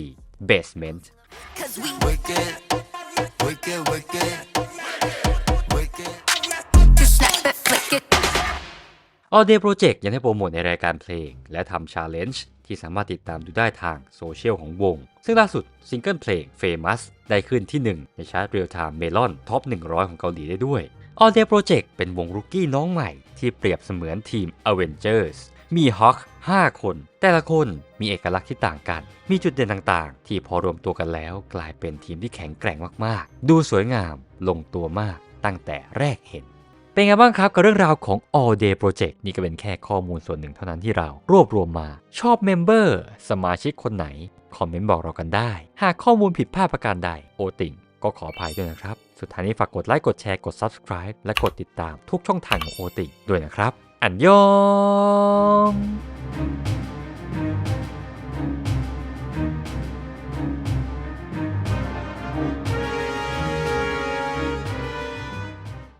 Basement Cause we wicked, wicked, wicked, wicked. You snap it, flick it. All Day Project ยังได้โปรโมทในรายการเพลงและทำ Challenge ที่สามารถติดตามดูได้ทางโซเชียลของวงซึ่งล่าสุดซิงเกิลเพลง Famous ได้ขึ้นที่ 1 ในชาร์ต Real Time Melon Top 100 ของเกาหลีได้ด้วย All Day Project เป็นวงรุกกี้น้องใหม่ที่เปรียบเสมือนทีม Avengers มีฮอค5 คนแต่ละคนมีเอกลักษณ์ที่ต่างกันมีจุดเด่นต่างๆที่พอรวมตัวกันแล้วกลายเป็นทีมที่แข็งแกร่งมากๆดูสวยงามลงตัวมากตั้งแต่แรกเห็นเป็นไงบ้างครับกับเรื่องราวของ All Day Project นี่ก็เป็นแค่ข้อมูลส่วนหนึ่งเท่านั้นที่เรารวบรวมมาชอบเมมเบอร์สมาชิกคนไหนคอมเมนต์บอกเรากันได้หากข้อมูลผิดพลาดประการใดโอติ่งก็ขออภัยด้วยนะครับสุดท้ายนี้ฝากกดไลค์กดแชร์กด Subscribe และกดติดตามทุกช่องทางของโอติ่งด้วยนะครับอันยอง